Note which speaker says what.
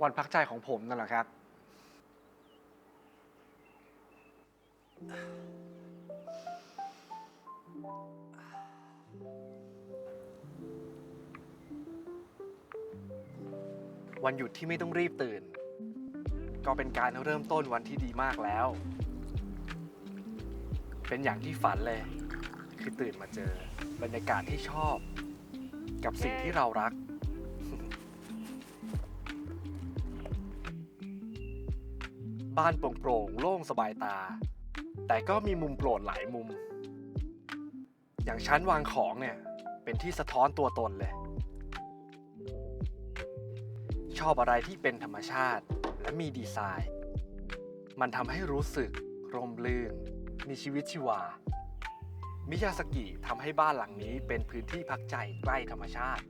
Speaker 1: วันพักใจของผมนั่นแหละครับวันหยุดที่ไม่ต้องรีบตื่นก็เป็นการเริ่มต้นวันที่ดีมากแล้วเป็นอย่างที่ฝันเลยคือตื่นมาเจอบรรยากาศที่ชอบกับสิ่งที่เรารักบ้านโปร่งๆโล่งสบายตาแต่ก็มีมุมโปรดหลายมุมอย่างชั้นวางของเนี่ยเป็นที่สะท้อนตัวตนเลยชอบอะไรที่เป็นธรรมชาติและมีดีไซน์มันทำให้รู้สึกร่มรื่นมีชีวิตชีวามิยาสกิทำให้บ้านหลังนี้เป็นพื้นที่พักใจใกล้ธรรมชาติ